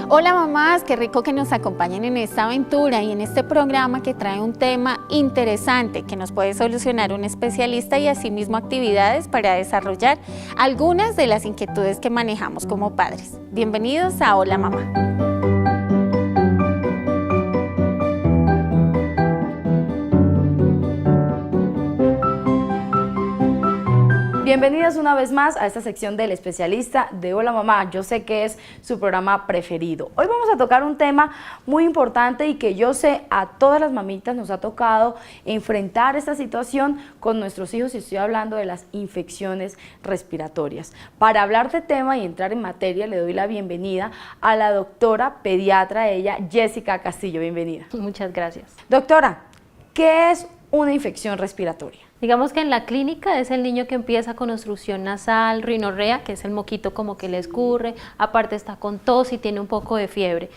Hola mamás, qué rico que nos acompañen en esta aventura y en este programa que trae un tema interesante que nos puede solucionar un especialista y asimismo actividades para desarrollar algunas de las inquietudes que manejamos como padres. Bienvenidos a Hola Mamá. Bienvenidas una vez más a esta sección del especialista de Hola Mamá. Yo sé que es su programa preferido. Hoy vamos a tocar un tema muy importante y que yo sé a todas las mamitas nos ha tocado enfrentar esta situación con nuestros hijos, y estoy hablando de las infecciones respiratorias. Para hablar de tema y entrar en materia le doy la bienvenida a la doctora pediatra, ella, Jessica Castillo. Bienvenida. Muchas gracias. Doctora, ¿qué es una infección respiratoria? Digamos que en la clínica es el niño que empieza con obstrucción nasal, rinorrea, que es el moquito como que le escurre, aparte está con tos y tiene un poco de fiebre.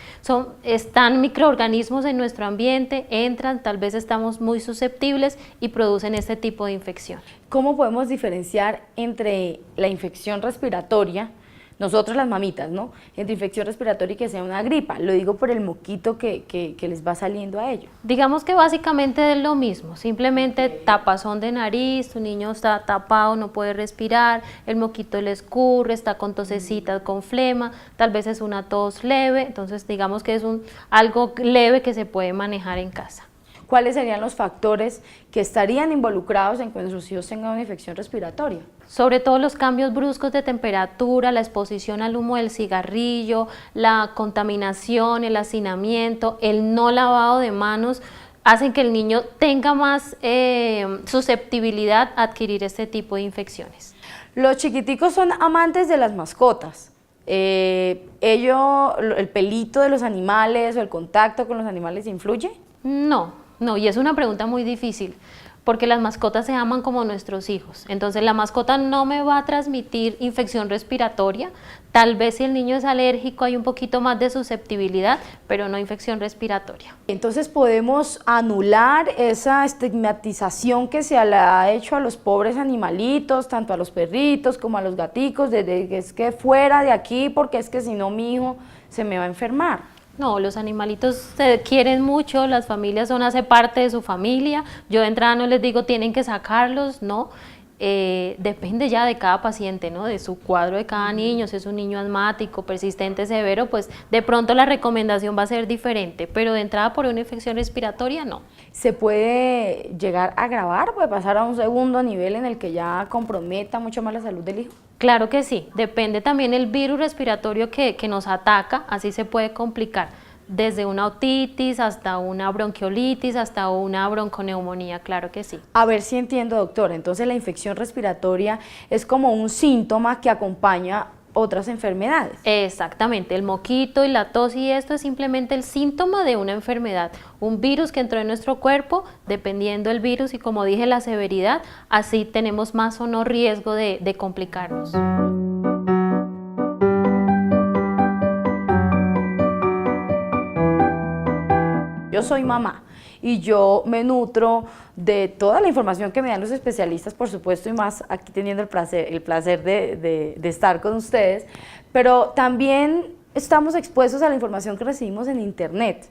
Están microorganismos en nuestro ambiente, entran, tal vez estamos muy susceptibles y producen este tipo de infección. ¿Cómo podemos diferenciar entre la infección respiratoria, nosotros las mamitas, ¿no?, entre infección respiratoria y que sea una gripa? Lo digo por el moquito que les va saliendo a ellos. Digamos que básicamente es lo mismo, simplemente tapazón de nariz, tu niño está tapado, no puede respirar, el moquito le escurre, está con tosecitas, con flema, tal vez es una tos leve, entonces digamos que es algo leve que se puede manejar en casa. ¿Cuáles serían los factores que estarían involucrados en que nuestros hijos tengan una infección respiratoria? Sobre todo los cambios bruscos de temperatura, la exposición al humo del cigarrillo, la contaminación, el hacinamiento, el no lavado de manos, hacen que el niño tenga más susceptibilidad a adquirir este tipo de infecciones. Los chiquiticos son amantes de las mascotas. ¿El pelito de los animales o el contacto con los animales influye? No, y es una pregunta muy difícil, porque las mascotas se aman como nuestros hijos. Entonces la mascota no me va a transmitir infección respiratoria, tal vez si el niño es alérgico hay un poquito más de susceptibilidad, pero no infección respiratoria. Entonces podemos anular esa estigmatización que se le ha hecho a los pobres animalitos, tanto a los perritos como a los gaticos, de que es que fuera de aquí porque es que si no mi hijo se me va a enfermar. No, los animalitos se quieren mucho, las familias hace parte de su familia. Yo de entrada no les digo tienen que sacarlos, no. Depende ya de cada paciente, ¿no?, de su cuadro de cada niño. Si es un niño asmático, persistente, severo, pues de pronto la recomendación va a ser diferente, pero de entrada por una infección respiratoria no. ¿Se puede llegar a agravar? ¿Puede pasar a un segundo nivel en el que ya comprometa mucho más la salud del hijo? Claro que sí, depende también el virus respiratorio que nos ataca, así se puede complicar, desde una otitis hasta una bronquiolitis, hasta una bronconeumonía, claro que sí. A ver si entiendo, doctora, entonces la infección respiratoria es como un síntoma que acompaña otras enfermedades. Exactamente, el moquito y la tos y esto es simplemente el síntoma de una enfermedad, un virus que entró en nuestro cuerpo, dependiendo del virus y como dije la severidad, así tenemos más o no riesgo de complicarnos. Yo soy mamá y yo me nutro de toda la información que me dan los especialistas, por supuesto, y más aquí teniendo el placer de estar con ustedes, pero también estamos expuestos a la información que recibimos en internet.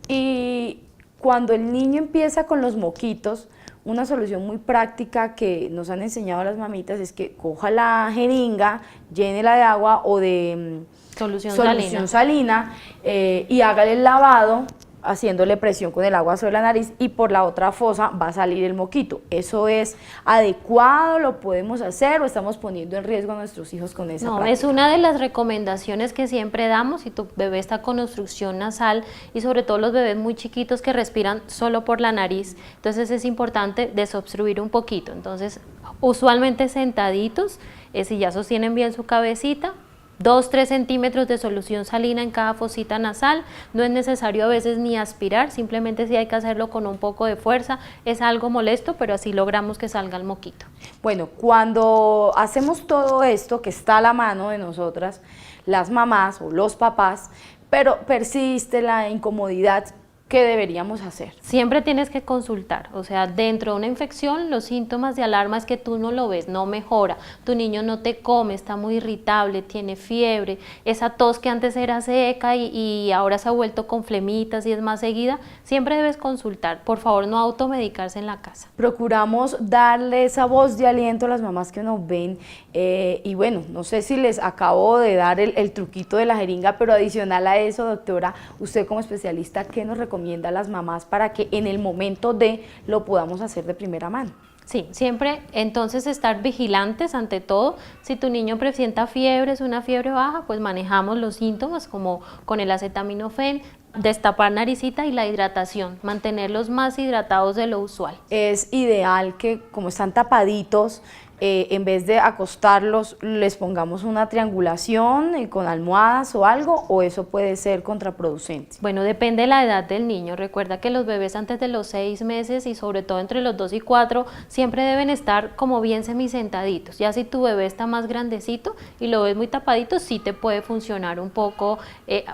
Y cuando el niño empieza con los moquitos, una solución muy práctica que nos han enseñado las mamitas es que coja la jeringa, llénela de agua o de solución salina y hágale el lavado, haciéndole presión con el agua sobre la nariz, y por la otra fosa va a salir el moquito. ¿Eso es adecuado? ¿Lo podemos hacer o estamos poniendo en riesgo a nuestros hijos con esa práctica? Es una de las recomendaciones que siempre damos si tu bebé está con obstrucción nasal y sobre todo los bebés muy chiquitos que respiran solo por la nariz, entonces es importante desobstruir un poquito. Entonces usualmente sentaditos, si ya sostienen bien su cabecita, 2-3 centímetros de solución salina en cada fosita nasal, no es necesario a veces ni aspirar, simplemente si hay que hacerlo con un poco de fuerza, es algo molesto, pero así logramos que salga el moquito. Bueno, cuando hacemos todo esto que está a la mano de nosotras, las mamás o los papás, pero persiste la incomodidad, ¿qué deberíamos hacer? Siempre tienes que consultar, o sea, dentro de una infección los síntomas de alarma es que tú no lo ves, no mejora, tu niño no te come, está muy irritable, tiene fiebre, esa tos que antes era seca y ahora se ha vuelto con flemitas y es más seguida, siempre debes consultar, por favor no automedicarse en la casa. Procuramos darle esa voz de aliento a las mamás que nos ven y bueno, no sé si les acabo de dar el truquito de la jeringa, pero adicional a eso, doctora, usted como especialista, ¿qué nos recomienda a las mamás para que en el momento de lo podamos hacer de primera mano? Sí, siempre entonces estar vigilantes ante todo. Si tu niño presenta fiebre, es una fiebre baja, pues manejamos los síntomas como con el acetaminofén, destapar naricita y la hidratación, mantenerlos más hidratados de lo usual. Es ideal que como están tapaditos, en vez de acostarlos, les pongamos una triangulación con almohadas o algo, o eso puede ser contraproducente. Bueno, depende de la edad del niño. Recuerda que los bebés antes de los 6 meses y sobre todo entre los 2 y 4 siempre deben estar como bien semisentaditos. Ya si tu bebé está más grandecito y lo ves muy tapadito, sí te puede funcionar un poco,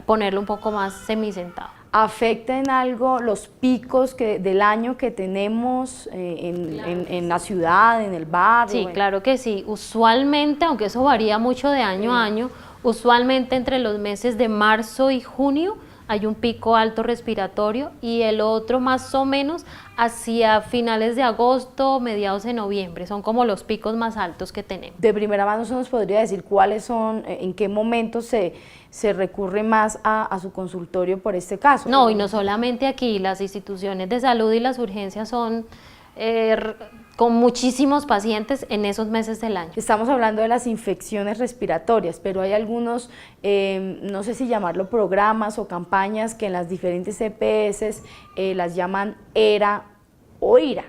ponerlo un poco más semisentado. ¿Afecta en algo los picos del año que tenemos en la ciudad, en el barrio? Sí, claro que sí. Usualmente, aunque eso varía mucho de año a año, usualmente entre los meses de marzo y junio hay un pico alto respiratorio y el otro más o menos hacia finales de agosto, mediados de noviembre. Son como los picos más altos que tenemos. De primera mano, ¿se nos podría decir cuáles son, en qué momentos se recurre más a su consultorio por este caso? No, y no solamente aquí, las instituciones de salud y las urgencias son con muchísimos pacientes en esos meses del año. Estamos hablando de las infecciones respiratorias, pero hay algunos, no sé si llamarlo programas o campañas que en las diferentes EPS las llaman ERA o IRA,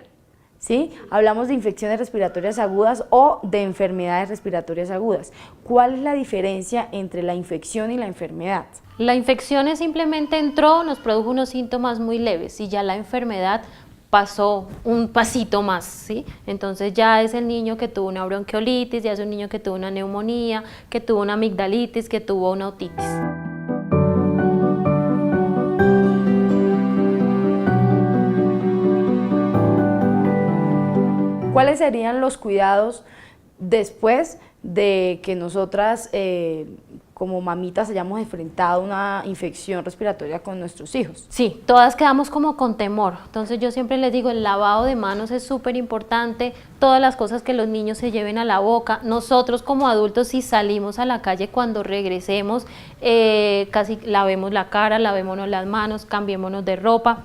¿sí? Hablamos de infecciones respiratorias agudas o de enfermedades respiratorias agudas. ¿Cuál es la diferencia entre la infección y la enfermedad? La infección es simplemente entró, nos produjo unos síntomas muy leves y ya la enfermedad pasó un pasito más, ¿sí? Entonces ya es el niño que tuvo una bronquiolitis, ya es un niño que tuvo una neumonía, que tuvo una amigdalitis, que tuvo una otitis. ¿Cuáles serían los cuidados después de que nosotras como mamitas hayamos enfrentado una infección respiratoria con nuestros hijos? Sí, todas quedamos como con temor, entonces yo siempre les digo, el lavado de manos es súper importante, todas las cosas que los niños se lleven a la boca, nosotros como adultos si salimos a la calle cuando regresemos, casi lavemos la cara, lavémonos las manos, cambiémonos de ropa,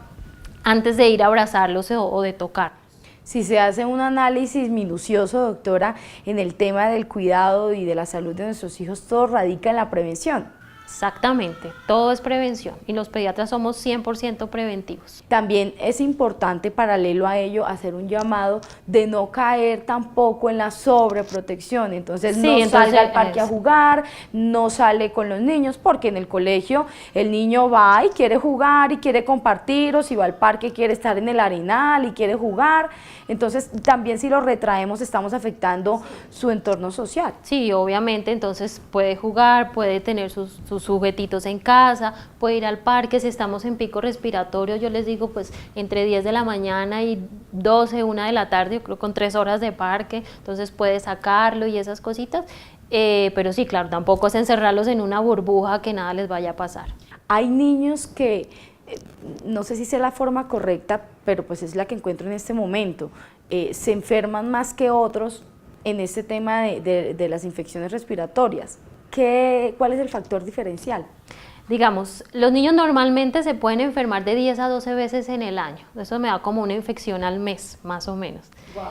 antes de ir a abrazarlos o de tocar. Si se hace un análisis minucioso, doctora, en el tema del cuidado y de la salud de nuestros hijos, todo radica en la prevención. Exactamente, todo es prevención y los pediatras somos 100% preventivos. También es importante, paralelo a ello, hacer un llamado de no caer tampoco en la sobreprotección. Entonces no salga al parque a jugar, no sale con los niños, porque en el colegio el niño va y quiere jugar y quiere compartir, o si va al parque quiere estar en el arenal y quiere jugar. Entonces también si lo retraemos estamos afectando su entorno social. Sí, obviamente, entonces puede jugar, puede tener sus juguetitos en casa, puede ir al parque. Si estamos en pico respiratorio, yo les digo pues entre 10 de la mañana y 12, 1 de la tarde, yo creo con 3 horas de parque, entonces puede sacarlo y esas cositas, pero sí, claro, tampoco es encerrarlos en una burbuja que nada les vaya a pasar. Hay niños que, no sé si sea la forma correcta, pero pues es la que encuentro en este momento, se enferman más que otros en este tema de las infecciones respiratorias. ¿Cuál es el factor diferencial? Digamos, los niños normalmente se pueden enfermar de 10 a 12 veces en el año. Eso me da como una infección al mes, más o menos. Wow.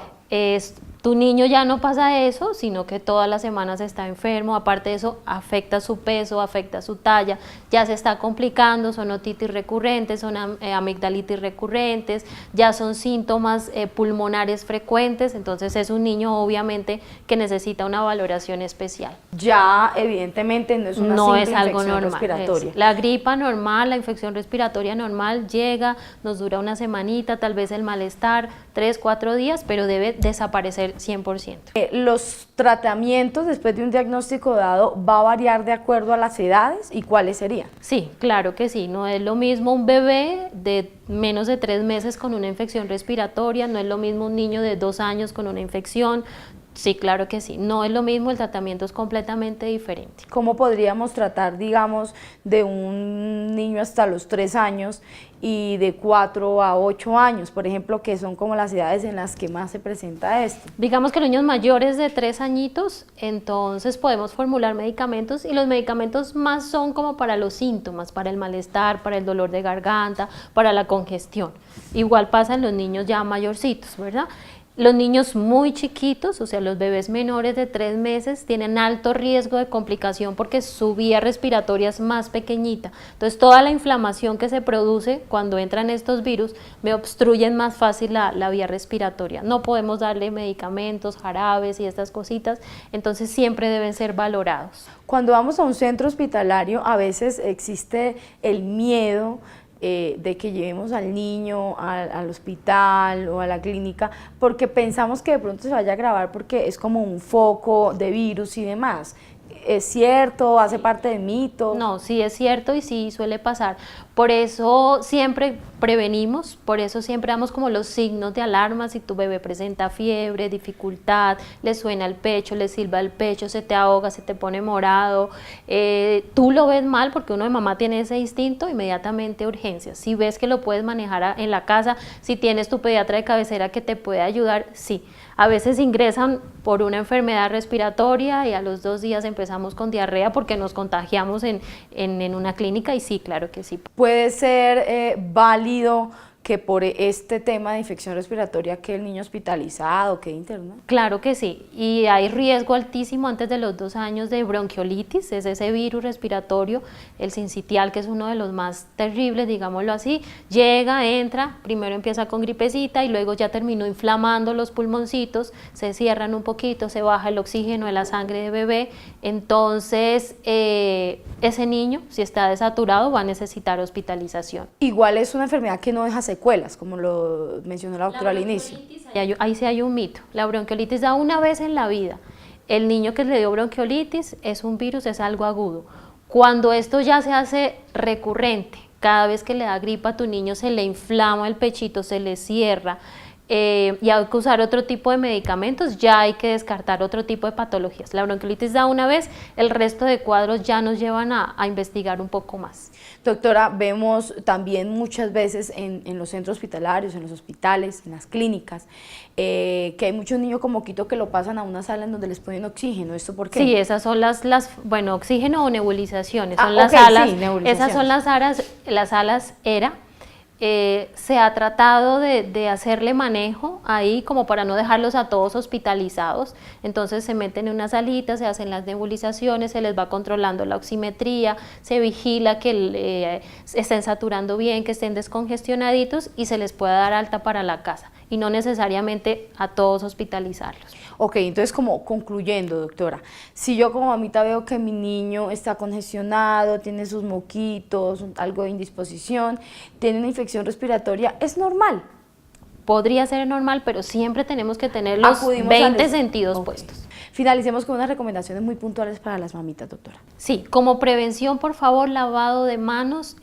Tu niño ya no pasa eso, sino que todas las semanas está enfermo. Aparte de eso, afecta su peso, afecta su talla, ya se está complicando, son otitis recurrentes, son amigdalitis recurrentes, ya son síntomas pulmonares frecuentes, entonces es un niño obviamente que necesita una valoración especial. Ya evidentemente no es una simple infección respiratoria. La gripa normal, la infección respiratoria normal llega, nos dura una semanita, tal vez el malestar, 3, 4 días, pero debe desaparecer 100%. ¿Los tratamientos después de un diagnóstico dado va a variar de acuerdo a las edades y cuáles serían? Sí, claro que sí, no es lo mismo un bebé de menos de 3 meses con una infección respiratoria, no es lo mismo un niño de 2 años con una infección. Sí, claro que sí, no es lo mismo, el tratamiento es completamente diferente. ¿Cómo podríamos tratar, digamos, de un niño hasta los 3 años y de 4 a 8 años, por ejemplo, que son como las edades en las que más se presenta esto? Digamos que los niños mayores de 3 añitos, entonces podemos formular medicamentos y los medicamentos más son como para los síntomas, para el malestar, para el dolor de garganta, para la congestión. Igual pasa en los niños ya mayorcitos, ¿verdad? Los niños muy chiquitos, o sea, los bebés menores de 3 meses, tienen alto riesgo de complicación porque su vía respiratoria es más pequeñita. Entonces, toda la inflamación que se produce cuando entran estos virus me obstruyen más fácil la vía respiratoria. No podemos darle medicamentos, jarabes y estas cositas, entonces siempre deben ser valorados. Cuando vamos a un centro hospitalario, a veces existe el miedo de que llevemos al niño al hospital o a la clínica porque pensamos que de pronto se vaya a agravar porque es como un foco de virus y demás. ¿Es cierto? ¿Hace parte de mito? No, sí es cierto y sí suele pasar. Por eso siempre prevenimos, por eso siempre damos como los signos de alarma. Si tu bebé presenta fiebre, dificultad, le suena el pecho, le silba el pecho, se te ahoga, se te pone morado, tú lo ves mal porque uno de mamá tiene ese instinto, inmediatamente urgencias. Si ves que lo puedes manejar en la casa, si tienes tu pediatra de cabecera que te puede ayudar, sí. A veces ingresan por una enfermedad respiratoria y a los 2 días empezamos con diarrea porque nos contagiamos en una clínica y sí, claro que sí. ¿Puede ser válido que por este tema de infección respiratoria quede el niño hospitalizado, quede internado? Claro que sí, y hay riesgo altísimo antes de los 2 años de bronquiolitis, es ese virus respiratorio, el sincitial, que es uno de los más terribles, digámoslo así, llega, entra, primero empieza con gripecita y luego ya terminó inflamando los pulmoncitos, se cierran un poquito, se baja el oxígeno de la sangre de bebé, entonces ese niño, si está desaturado, va a necesitar hospitalización. Igual es una enfermedad que no deja secuelas, como lo mencionó la doctora al inicio. Ahí sí hay un mito, la bronquiolitis da una vez en la vida. El niño que le dio bronquiolitis es un virus, es algo agudo. Cuando esto ya se hace recurrente, cada vez que le da gripa a tu niño se le inflama el pechito, se le cierra, y hay que usar otro tipo de medicamentos, ya hay que descartar otro tipo de patologías. La bronquiolitis da una vez, el resto de cuadros ya nos llevan a investigar un poco más. Doctora, vemos también muchas veces en los centros hospitalarios, en los hospitales, en las clínicas, que hay muchos niños con moquito que lo pasan a una sala en donde les ponen oxígeno. ¿Esto por qué? Sí, esas son bueno, oxígeno o nebulizaciones, son las salas, sí, esas son las salas ERA. Se ha tratado de hacerle manejo ahí como para no dejarlos a todos hospitalizados, entonces se meten en una salita, se hacen las nebulizaciones, se les va controlando la oximetría, se vigila que estén saturando bien, que estén descongestionaditos y se les pueda dar alta para la casa y no necesariamente a todos hospitalizarlos. Ok, entonces como concluyendo, doctora, si yo como mamita veo que mi niño está congestionado, tiene sus moquitos, algo de indisposición, tiene una infección respiratoria, ¿es normal? Podría ser normal, pero siempre tenemos que tener los 20 sentidos puestos. Finalicemos con unas recomendaciones muy puntuales para las mamitas, doctora. Sí, como prevención, por favor, lavado de manos,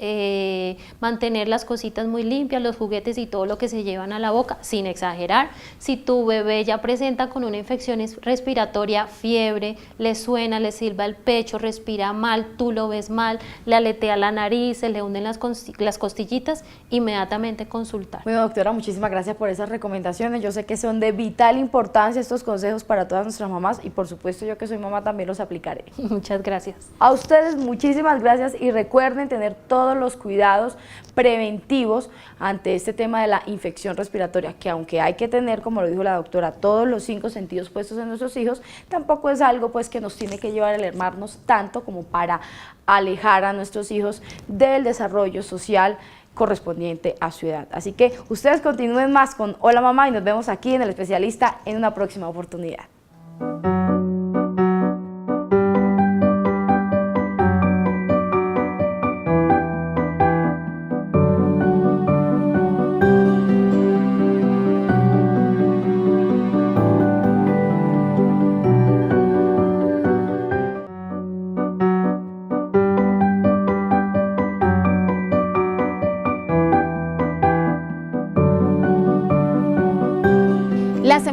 mantener las cositas muy limpias, los juguetes y todo lo que se llevan a la boca, sin exagerar. Si tu bebé ya presenta con una infección respiratoria, fiebre, le suena, le silba el pecho, respira mal, tú lo ves mal, le aletea la nariz, se le hunden las costillitas, inmediatamente consultar. Bueno, doctora, muchísimas gracias por esas recomendaciones. Yo sé que son de vital importancia estos consejos para todas nuestras mamás y por supuesto yo que soy mamá también los aplicaré. Muchas gracias. A ustedes muchísimas gracias y recuerden tener todos los cuidados preventivos ante este tema de la infección respiratoria, que aunque hay que tener, como lo dijo la doctora, todos los 5 sentidos puestos en nuestros hijos, tampoco es algo pues que nos tiene que llevar a alarmarnos tanto como para alejar a nuestros hijos del desarrollo social correspondiente a su edad. Así que ustedes continúen más con Hola Mamá y nos vemos aquí en El Especialista en una próxima oportunidad.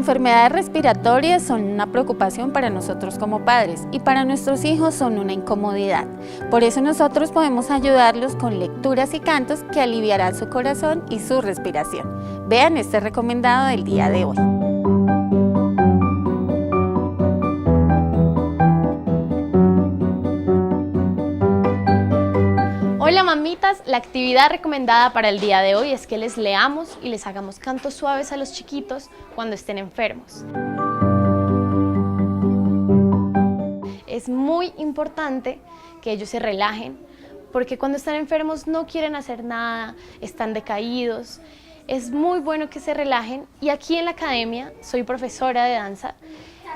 enfermedades respiratorias son una preocupación para nosotros como padres y para nuestros hijos son una incomodidad. Por eso nosotros podemos ayudarlos con lecturas y cantos que aliviarán su corazón y su respiración. Vean este recomendado del día de hoy. Hola mamitas, la actividad recomendada para el día de hoy es que les leamos y les hagamos cantos suaves a los chiquitos cuando estén enfermos. Es muy importante que ellos se relajen porque cuando están enfermos no quieren hacer nada, están decaídos. Es muy bueno que se relajen y aquí en la academia, soy profesora de danza,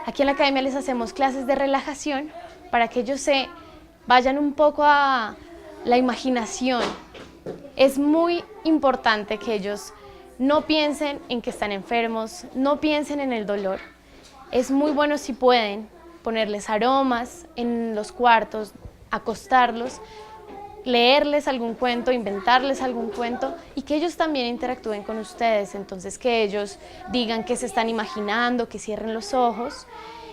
aquí en la academia les hacemos clases de relajación para que ellos se vayan un poco a la imaginación. Es muy importante que ellos no piensen en que están enfermos, no piensen en el dolor. Es muy bueno si pueden ponerles aromas en los cuartos, acostarlos, leerles algún cuento, inventarles algún cuento y que ellos también interactúen con ustedes. Entonces que ellos digan que se están imaginando, que cierren los ojos.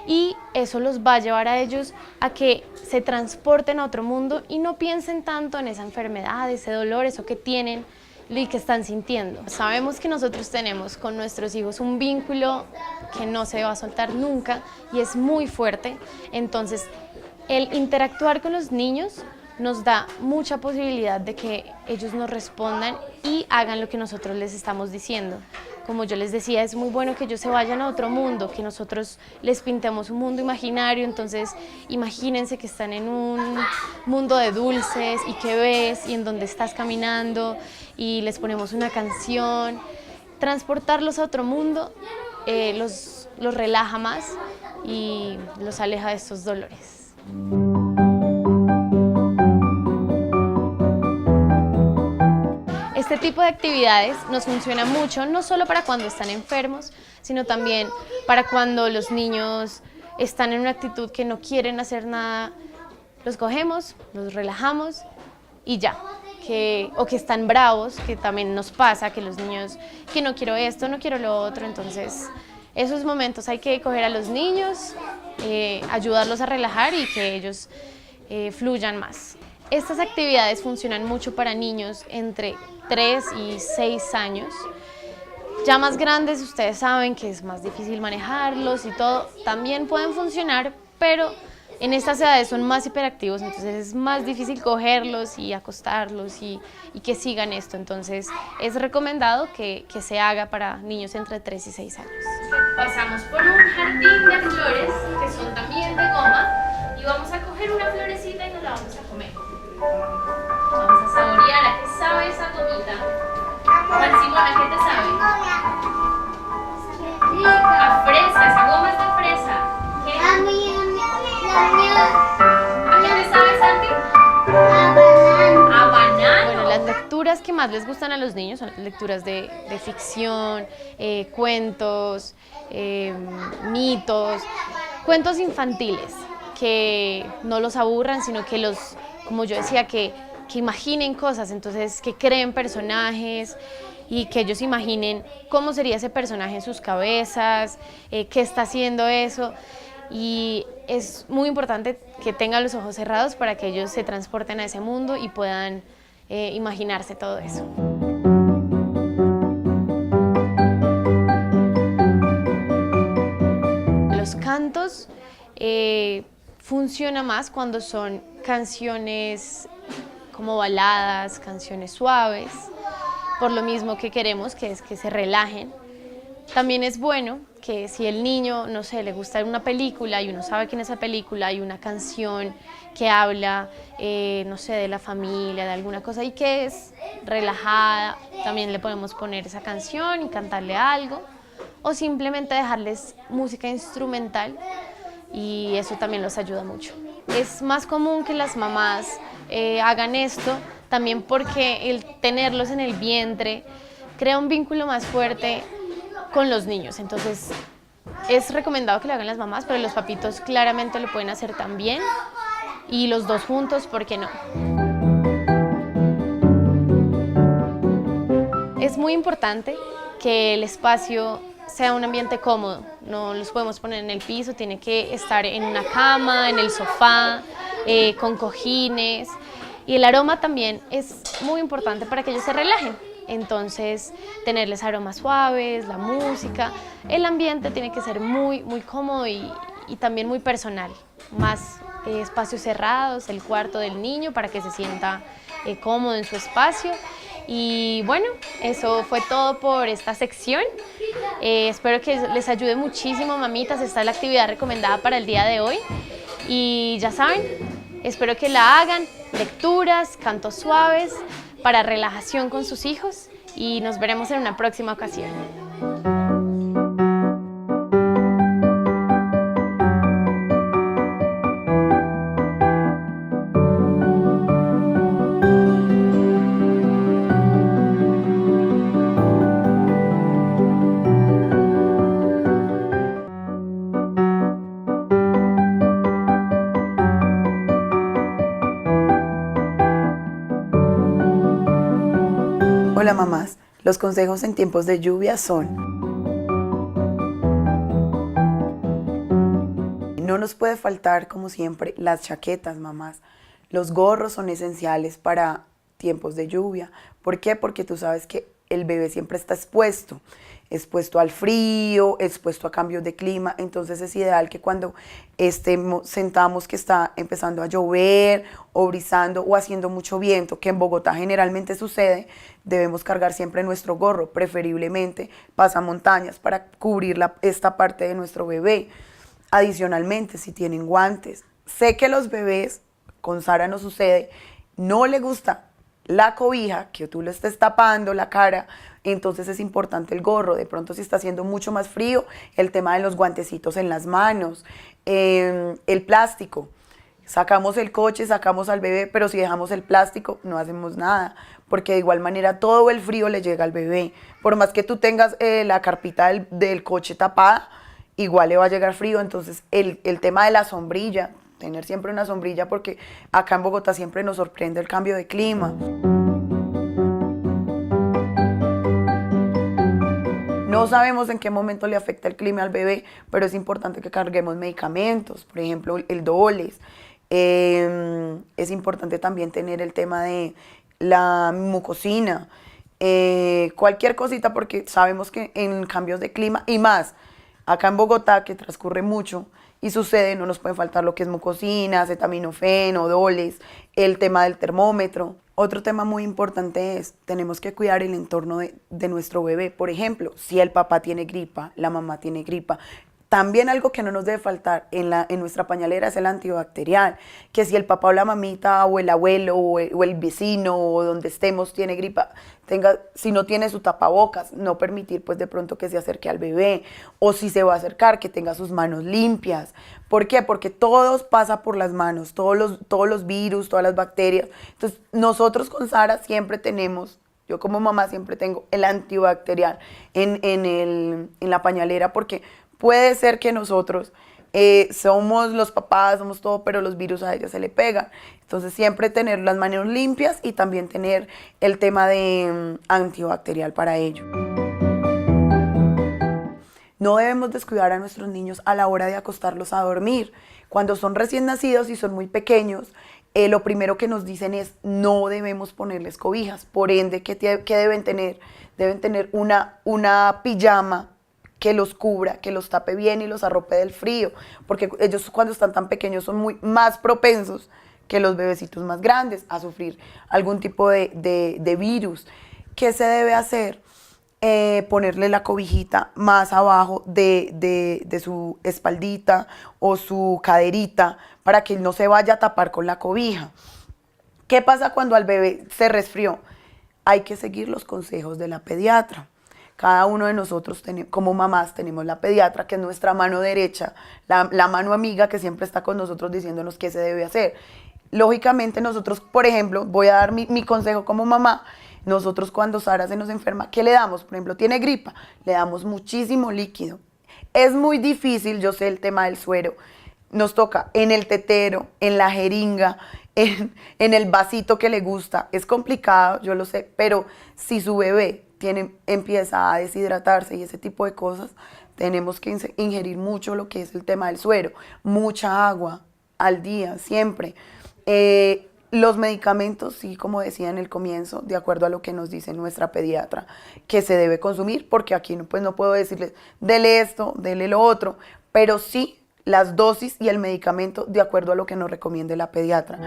Y eso los va a llevar a ellos a que se transporten a otro mundo y no piensen tanto en esa enfermedad, ese dolor, eso que tienen y que están sintiendo. Sabemos que nosotros tenemos con nuestros hijos un vínculo que no se va a soltar nunca y es muy fuerte. Entonces, el interactuar con los niños nos da mucha posibilidad de que ellos nos respondan y hagan lo que nosotros les estamos diciendo. Como yo les decía, es muy bueno que ellos se vayan a otro mundo, que nosotros les pintemos un mundo imaginario. Entonces imagínense que están en un mundo de dulces y que ves y en donde estás caminando y les ponemos una canción. Transportarlos a otro mundo los relaja más y los aleja de estos dolores. Este tipo de actividades nos funciona mucho, no solo para cuando están enfermos, sino también para cuando los niños están en una actitud que no quieren hacer nada. Los cogemos, los relajamos y ya. O que están bravos, que también nos pasa, que los niños, que no quiero esto, no quiero lo otro. Entonces, esos momentos hay que coger a los niños, ayudarlos a relajar y que ellos fluyan más. Estas actividades funcionan mucho para niños entre 3 y 6 años. Ya más grandes, ustedes saben que es más difícil manejarlos y todo. También pueden funcionar, pero en estas edades son más hiperactivos, entonces es más difícil cogerlos y acostarlos y que sigan esto. Entonces es recomendado que se haga para niños entre 3 y 6 años. Pasamos por un jardín de flores que son también de goma y vamos a coger una florecita y nos la vamos a comer. Vamos a saborear. ¿A qué sabe esa gomita? Juan Simón, ¿a qué te sabe? A fresa, esa goma es de fresa. ¿Qué? ¿A qué te sabe, Santi? A banano. Bueno, las lecturas que más les gustan a los niños son lecturas de ficción, cuentos, mitos, cuentos infantiles que no los aburran, sino que los, como yo decía, que imaginen cosas, entonces que creen personajes y que ellos imaginen cómo sería ese personaje en sus cabezas, qué está haciendo eso. Y es muy importante que tengan los ojos cerrados para que ellos se transporten a ese mundo y puedan imaginarse todo eso. Los cantos funciona más cuando son canciones como baladas, canciones suaves, por lo mismo que queremos, que es que se relajen. También es bueno que si el niño, no sé, le gusta una película y uno sabe que en esa película hay una canción que habla, no sé, de la familia, de alguna cosa y que es relajada, también le podemos poner esa canción y cantarle algo o simplemente dejarles música instrumental y eso también los ayuda mucho. Es más común que las mamás hagan esto también porque el tenerlos en el vientre crea un vínculo más fuerte con los niños, entonces es recomendado que lo hagan las mamás, pero los papitos claramente lo pueden hacer también y los dos juntos, ¿por qué no? Es muy importante que el espacio sea un ambiente cómodo, no los podemos poner en el piso, tiene que estar en una cama, en el sofá, con cojines. Y el aroma también es muy importante para que ellos se relajen. Entonces, tenerles aromas suaves, la música, el ambiente tiene que ser muy, muy cómodo y también muy personal. Más espacios cerrados, el cuarto del niño para que se sienta cómodo en su espacio. Y bueno, eso fue todo por esta sección. Espero que les ayude muchísimo, mamitas. Esta es la actividad recomendada para el día de hoy. Y ya saben, espero que la hagan. Lecturas, cantos suaves, para relajación con sus hijos. Y nos veremos en una próxima ocasión. Hola mamás, los consejos en tiempos de lluvia son: no nos puede faltar, como siempre, las chaquetas, mamás. Los gorros son esenciales para tiempos de lluvia. ¿Por qué? Porque tú sabes que el bebé siempre está expuesto al frío, expuesto a cambios de clima. Entonces es ideal que cuando sentamos que está empezando a llover o brisando o haciendo mucho viento, que en Bogotá generalmente sucede, debemos cargar siempre nuestro gorro, preferiblemente pasamontañas, para cubrir esta parte de nuestro bebé. Adicionalmente, si tienen guantes. Sé que los bebés, con Sara no sucede, no le gusta la cobija, que tú le estés tapando la cara, entonces es importante el gorro. De pronto, si está haciendo mucho más frío, el tema de los guantecitos en las manos, el plástico. Sacamos el coche, sacamos al bebé, pero si dejamos el plástico no hacemos nada, porque de igual manera todo el frío le llega al bebé. Por más que tú tengas la carpita del coche tapada, igual le va a llegar frío. Entonces el tema de la sombrilla, tener siempre una sombrilla, porque acá en Bogotá siempre nos sorprende el cambio de clima. No sabemos en qué momento le afecta el clima al bebé, pero es importante que carguemos medicamentos, por ejemplo el Doles. Es importante también tener el tema de la mucosina, cualquier cosita, porque sabemos que en cambios de clima y más, acá en Bogotá, que transcurre mucho y sucede, no nos puede faltar lo que es mucosina, acetaminofén, Doles, el tema del termómetro. Otro tema muy importante es, tenemos que cuidar el entorno de nuestro bebé. Por ejemplo, si el papá tiene gripa, la mamá tiene gripa, también algo que no nos debe faltar en nuestra pañalera es el antibacterial, que si el papá o la mamita o el abuelo o el vecino o donde estemos tiene gripa, si no tiene su tapabocas, no permitir pues de pronto que se acerque al bebé, o si se va a acercar, que tenga sus manos limpias. ¿Por qué? Porque todo pasa por las manos, todos los virus, todas las bacterias. Entonces nosotros con Sara siempre tenemos, yo como mamá siempre tengo el antibacterial en la pañalera, porque puede ser que nosotros somos los papás, somos todo, pero los virus a ella se le pegan. Entonces siempre tener las manos limpias y también tener el tema de antibacterial para ello. No debemos descuidar a nuestros niños a la hora de acostarlos a dormir. Cuando son recién nacidos y son muy pequeños, lo primero que nos dicen es no debemos ponerles cobijas. Por ende, ¿qué deben tener? Deben tener una pijama que los cubra, que los tape bien y los arrope del frío, porque ellos cuando están tan pequeños son más propensos que los bebecitos más grandes a sufrir algún tipo de virus. ¿Qué se debe hacer? Ponerle la cobijita más abajo de su espaldita o su caderita para que no se vaya a tapar con la cobija. ¿Qué pasa cuando al bebé se resfrió? Hay que seguir los consejos de la pediatra. Cada uno de nosotros, como mamás, tenemos la pediatra, que es nuestra mano derecha, la mano amiga que siempre está con nosotros diciéndonos qué se debe hacer. Lógicamente nosotros, por ejemplo, voy a dar mi consejo como mamá. Nosotros cuando Sara se nos enferma, ¿qué le damos? Por ejemplo, tiene gripa, le damos muchísimo líquido. Es muy difícil, yo sé el tema del suero, nos toca en el tetero, en la jeringa, en el vasito que le gusta. Es complicado, yo lo sé, pero si su bebé empieza a deshidratarse y ese tipo de cosas, tenemos que ingerir mucho lo que es el tema del suero, mucha agua al día, siempre. Los medicamentos, sí, como decía en el comienzo, de acuerdo a lo que nos dice nuestra pediatra, que se debe consumir, porque aquí pues no puedo decirles, dele esto, dele lo otro, pero sí las dosis y el medicamento de acuerdo a lo que nos recomiende la pediatra.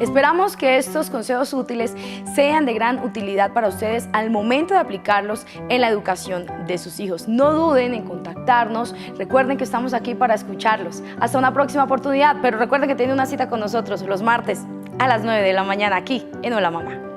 Esperamos que estos consejos útiles sean de gran utilidad para ustedes al momento de aplicarlos en la educación de sus hijos. No duden en contactarnos, recuerden que estamos aquí para escucharlos. Hasta una próxima oportunidad, pero recuerden que tienen una cita con nosotros los martes a las 9 de la mañana aquí en Hola Mamá.